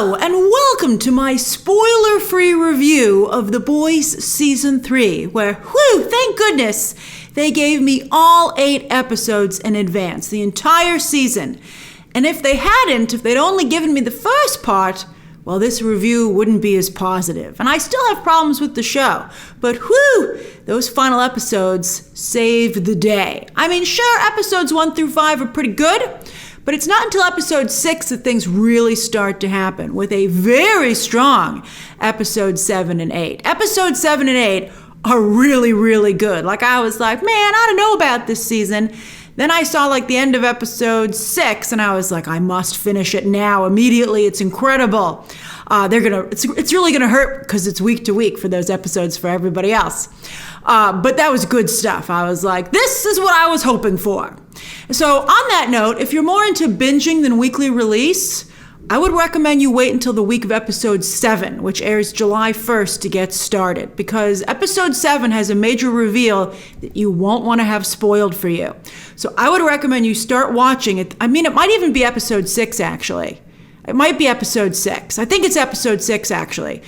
Hello, and welcome to my spoiler-free review of The Boys Season 3, where, thank goodness, they gave me all 8 episodes in advance, the entire season. And if they'd only given me the first part, well, this review wouldn't be as positive. And I still have problems with the show, but those final episodes saved the day. I mean, sure, episodes 1 through 5 are pretty good, but it's not until episode 6 that things really start to happen, with a very strong episode 7 and 8. Episode 7 and 8 are really, really good. Like, I was like, man, I don't know about this season. Then I saw like the end of episode 6 and I was like, I must finish it now immediately. It's incredible. It's really gonna hurt because it's week to week for those episodes for everybody else. But that was good stuff. I was like, this is what I was hoping for. So on that note, if you're more into binging than weekly release, I would recommend you wait until the week of episode 7, which airs July 1st to get started, because episode 7 has a major reveal that you won't want to have spoiled for you. So I would recommend you start watching it. I mean, it might even be episode 6, actually. It might be episode 6. I think it's episode 6, actually.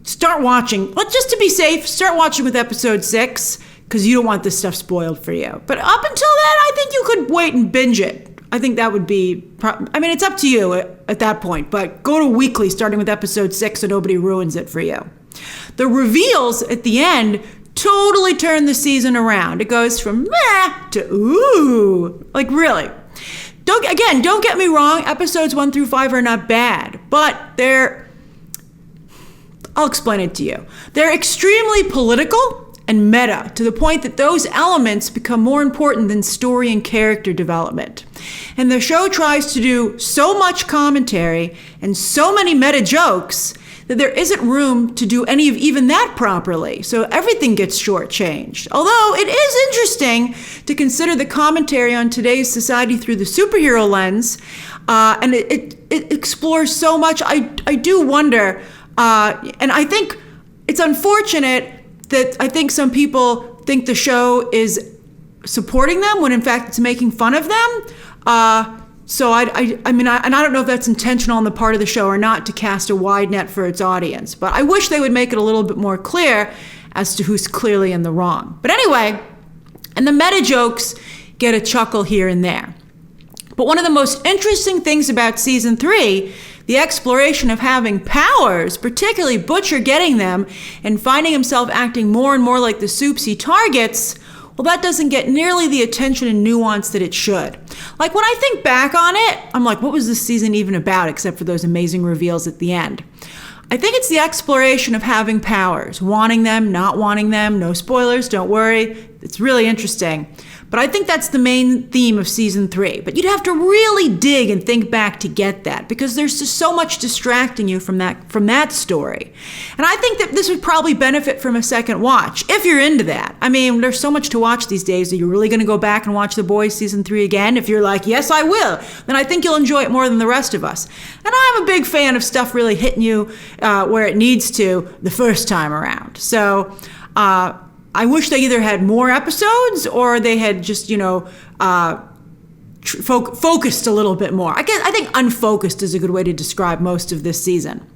Start watching. Well, just to be safe, start watching with episode 6, because you don't want this stuff spoiled for you. But up until then, I think you could wait and binge it. I think that would be, it's up to you at that point, but go to weekly starting with episode 6 so nobody ruins it for you. The reveals at the end totally turn the season around. It goes from meh to ooh, like really. Don't get me wrong, episodes 1 through 5 are not bad, but I'll explain it to you. They're extremely political and meta, to the point that those elements become more important than story and character development. And the show tries to do so much commentary and so many meta jokes that there isn't room to do any of even that properly. So everything gets shortchanged. Although it is interesting to consider the commentary on today's society through the superhero lens, and it explores so much. I do wonder, and I think it's unfortunate that I think some people think the show is supporting them when in fact it's making fun of them. So I don't know if that's intentional on the part of the show or not to cast a wide net for its audience, but I wish they would make it a little bit more clear as to who's clearly in the wrong. But anyway, and the meta jokes get a chuckle here and there. But one of the most interesting things about season 3, the exploration of having powers, particularly Butcher getting them and finding himself acting more and more like the soups he targets, well, that doesn't get nearly the attention and nuance that it should. Like, when I think back on it, I'm like, what was this season even about except for those amazing reveals at the end? I think it's the exploration of having powers, wanting them, not wanting them. No spoilers, don't worry. It's really interesting. But I think that's the main theme of season 3. But you'd have to really dig and think back to get that, because there's just so much distracting you from that story. And I think that this would probably benefit from a second watch, if you're into that. I mean, there's so much to watch these days. Are you really going to go back and watch The Boys season 3 again? If you're like, yes, I will, then I think you'll enjoy it more than the rest of us. And I'm a big fan of stuff really hitting you where it needs to the first time around. So, I wish they either had more episodes or they had just, focused a little bit more. I think unfocused is a good way to describe most of this season.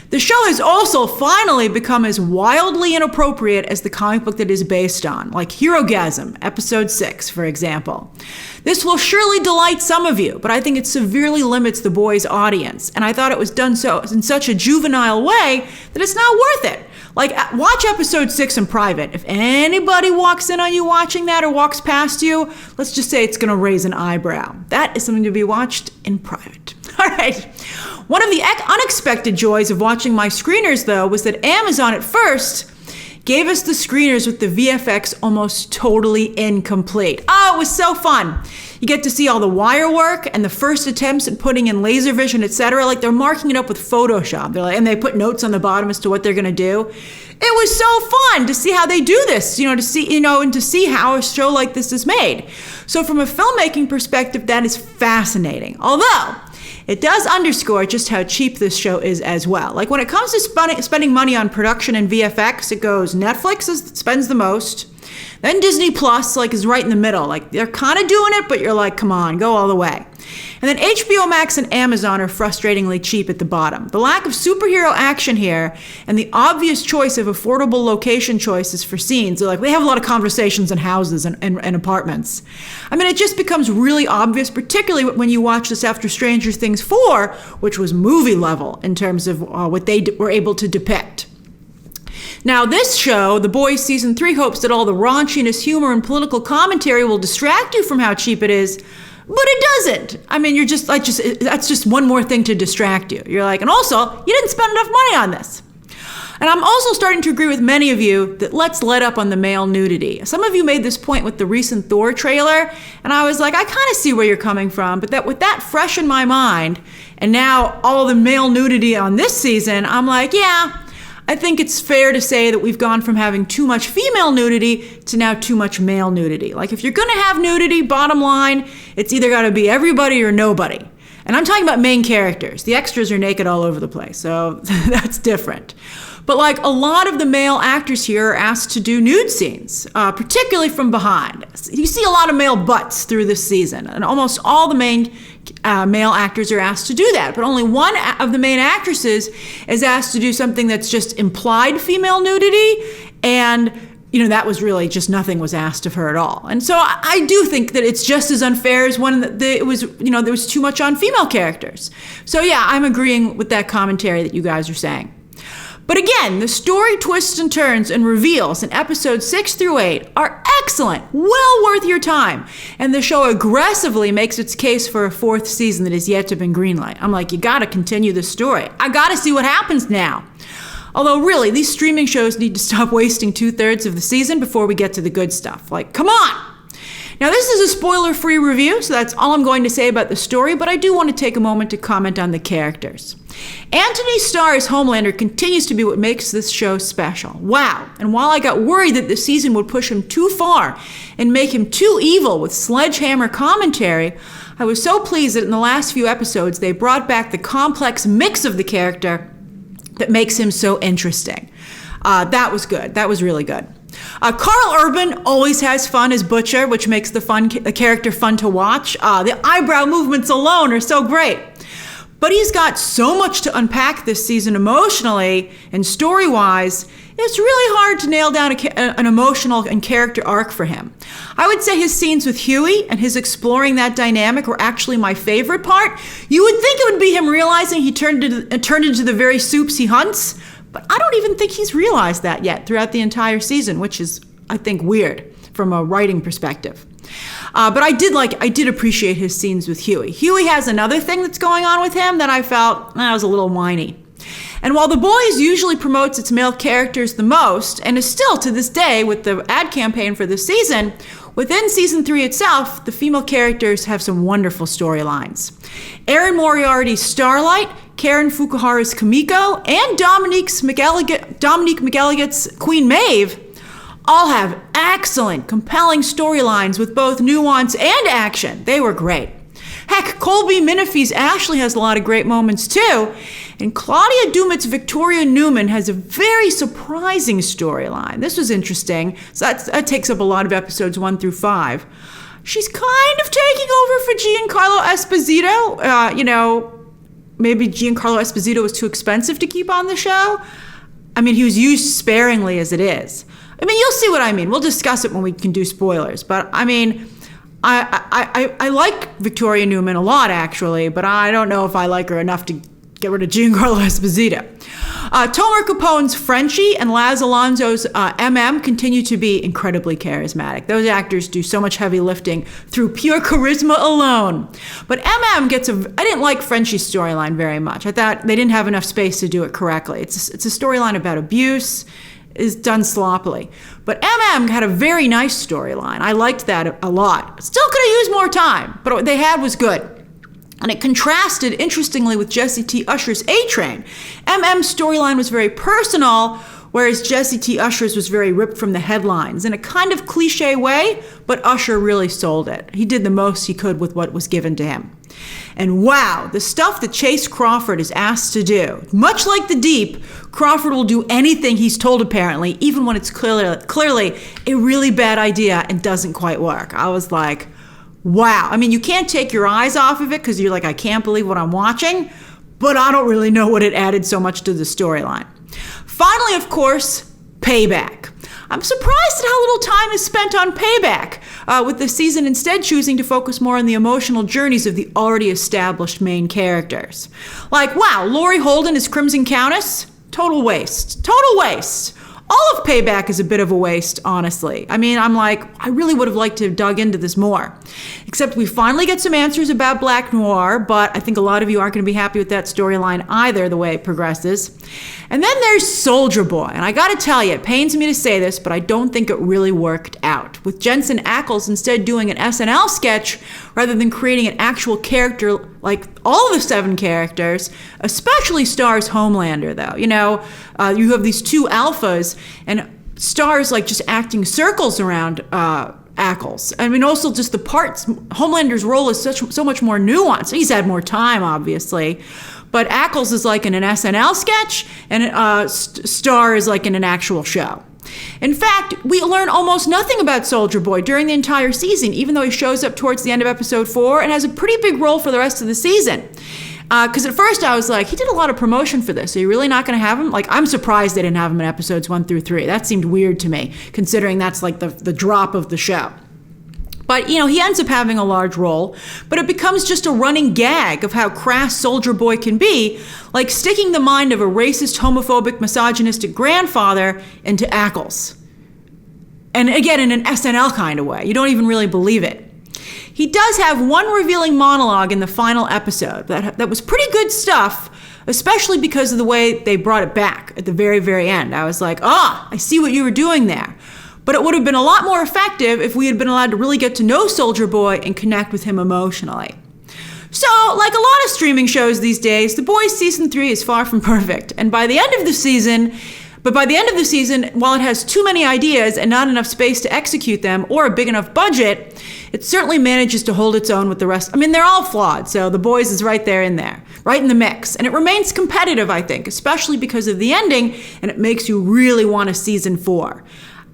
The show has also finally become as wildly inappropriate as the comic book that it is based on, like Herogasm, episode 6, for example. This will surely delight some of you, but I think it severely limits The Boys' audience, and I thought it was done so in such a juvenile way that it's not worth it. Like, watch episode 6 in private. If anybody walks in on you watching that or walks past you, let's just say it's going to raise an eyebrow. That is something to be watched in private. All right. One of the unexpected joys of watching my screeners, though, was that Amazon at first gave us the screeners with the VFX almost totally incomplete. Oh, it was so fun. You get to see all the wire work and the first attempts at putting in laser vision, etc. Like, they're marking it up with Photoshop. And they put notes on the bottom as to what they're going to do. It was so fun to see how they do this, and to see how a show like this is made. So from a filmmaking perspective, that is fascinating. Although, it does underscore just how cheap this show is as well. Like, when it comes to spending money on production and VFX, it goes Netflix spends the most. Then Disney Plus is right in the middle. They're kind of doing it, but you're like, come on, go all the way. And then HBO Max and Amazon are frustratingly cheap at the bottom. The lack of superhero action here and the obvious choice of affordable location choices for scenes. They have a lot of conversations in houses and apartments. It just becomes really obvious, particularly when you watch this after Stranger Things 4, which was movie level in terms of what they were able to depict. Now, this show, The Boys Season 3, hopes that all the raunchiness, humor, and political commentary will distract you from how cheap it is, but it doesn't. That's just one more thing to distract you. You're like, and also, you didn't spend enough money on this. And I'm also starting to agree with many of you that let's let up on the male nudity. Some of you made this point with the recent Thor trailer, and I was like, I kind of see where you're coming from, but with that fresh in my mind, and now all the male nudity on this season, I'm like, yeah, I think it's fair to say that we've gone from having too much female nudity to now too much male nudity. If you're going to have nudity, bottom line, it's either got to be everybody or nobody. And I'm talking about main characters. The extras are naked all over the place, so that's different. But a lot of the male actors here are asked to do nude scenes, particularly from behind. You see a lot of male butts through this season, and almost all the main male actors are asked to do that. But only one of the main actresses is asked to do something that's just implied female nudity, and that was really just nothing was asked of her at all. And so I do think that it's just as unfair as when there was too much on female characters. So yeah, I'm agreeing with that commentary that you guys are saying. But again, the story twists and turns and reveals in episodes 6 through 8 are excellent, well worth your time. And the show aggressively makes its case for a 4th season that is yet to be greenlight. I'm like, you gotta continue the story. I gotta see what happens now. Although really, these streaming shows need to stop wasting 2/3 of the season before we get to the good stuff. Come on! Now, this is a spoiler-free review, so that's all I'm going to say about the story, but I do want to take a moment to comment on the characters. Anthony Starr as Homelander continues to be what makes this show special. Wow. And while I got worried that the season would push him too far and make him too evil with sledgehammer commentary, I was so pleased that in the last few episodes they brought back the complex mix of the character that makes him so interesting. That was good. That was really good. Carl Urban always has fun as Butcher, which makes the character fun to watch. The eyebrow movements alone are so great. But he's got so much to unpack this season emotionally and story-wise, it's really hard to nail down an emotional and character arc for him. I would say his scenes with Huey and his exploring that dynamic were actually my favorite part. You would think it would be him realizing he turned into the very soups he hunts, but I don't even think he's realized that yet throughout the entire season, which is, I think, weird from a writing perspective. But I did appreciate his scenes with Huey. Huey has another thing that's going on with him that I felt was a little whiny. And while The Boys usually promotes its male characters the most, and is still to this day with the ad campaign for this season, within season 3 itself, the female characters have some wonderful storylines. Erin Moriarty's Starlight, Karen Fukuhara's Kamiko, and Dominique McElligot's Queen Maeve all have excellent, compelling storylines with both nuance and action. They were great. Heck, Colby Minifie's Ashley has a lot of great moments too. And Claudia Dumit's Victoria Newman has a very surprising storyline. This was interesting. So that takes up a lot of episodes 1 through 5. She's kind of taking over for Giancarlo Esposito. Maybe Giancarlo Esposito was too expensive to keep on the show. He was used sparingly as it is. You'll see what I mean. We'll discuss it when we can do spoilers. But I like Victoria Newman a lot, actually, but I don't know if I like her enough to get rid of Giancarlo Esposito. Tomer Capone's Frenchie and Laz Alonso's MM continue to be incredibly charismatic. Those actors do so much heavy lifting through pure charisma alone. But MM I didn't like Frenchie's storyline very much. I thought they didn't have enough space to do it correctly. It's a storyline about abuse. Is done sloppily. But MM had a very nice storyline. I liked that a lot. Still could have used more time, but what they had was good. And it contrasted, interestingly, with Jesse T. Usher's A-Train. MM's storyline was very personal, whereas Jesse T. Usher's was very ripped from the headlines in a kind of cliche way, but Usher really sold it. He did the most he could with what was given to him. And wow, the stuff that Chase Crawford is asked to do. Much like The Deep, Crawford will do anything he's told apparently, even when it's clearly a really bad idea and doesn't quite work. I was like, wow. I mean, you can't take your eyes off of it because you're like, I can't believe what I'm watching, but I don't really know what it added so much to the storyline. Finally, of course, Payback. I'm surprised at how little time is spent on Payback, with the season instead choosing to focus more on the emotional journeys of the already established main characters. Like, wow, Laurie Holden is Crimson Countess? Total waste. Total waste. All of Payback is a bit of a waste, honestly. I mean, I'm like, I really would have liked to have dug into this more. Except we finally get some answers about Black Noir, but I think a lot of you aren't going to be happy with that storyline either, the way it progresses. And then there's Soldier Boy, and I gotta tell you, it pains me to say this, but I don't think it really worked out. With Jensen Ackles instead doing an SNL sketch rather than creating an actual character like all the 7 characters, especially stars Homelander, though. You know, you have these 2 alphas, and stars like just acting circles around Ackles. I mean, also just the parts. Homelander's role is so much more nuanced. He's had more time, obviously. But Ackles is like in an SNL sketch, and Star is like in an actual show. In fact, we learn almost nothing about Soldier Boy during the entire season, even though he shows up towards the end of episode 4 and has a pretty big role for the rest of the season. Because at first I was like, he did a lot of promotion for this. Are you really not going to have him? Like, I'm surprised they didn't have him in episodes 1 through 3. That seemed weird to me, considering that's like the drop of the show. But, you know, he ends up having a large role, but it becomes just a running gag of how crass Soldier Boy can be, like sticking the mind of a racist, homophobic, misogynistic grandfather into Ackles. And again, in an SNL kind of way. You don't even really believe it. He does have one revealing monologue in the final episode that was pretty good stuff, especially because of the way they brought it back at the very, very end. I was like, I see what you were doing there. But it would have been a lot more effective if we had been allowed to really get to know Soldier Boy and connect with him emotionally. So, like a lot of streaming shows these days, The Boys Season 3 is far from perfect. And by the end of the season, while it has too many ideas and not enough space to execute them or a big enough budget, it certainly manages to hold its own with the rest. I mean, they're all flawed, so The Boys is right there in there, right in the mix. And it remains competitive, I think, especially because of the ending, and it makes you really want a season 4.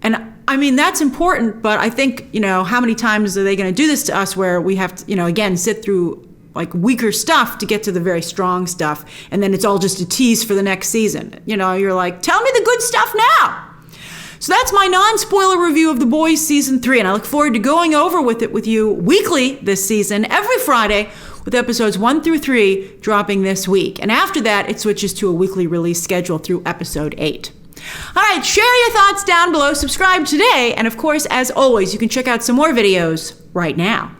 And I mean, that's important, but I think, you know, how many times are they going to do this to us where we have to, you know, again, sit through like weaker stuff to get to the very strong stuff, and then it's all just a tease for the next season. You know, you're like, tell me the good stuff now. So that's my non-spoiler review of The Boys Season 3, and I look forward to going over with it with you weekly this season, every Friday, with episodes 1 through 3 dropping this week. And after that, it switches to a weekly release schedule through episode 8. All right, share your thoughts down below, subscribe today, and of course, as always, you can check out some more videos right now.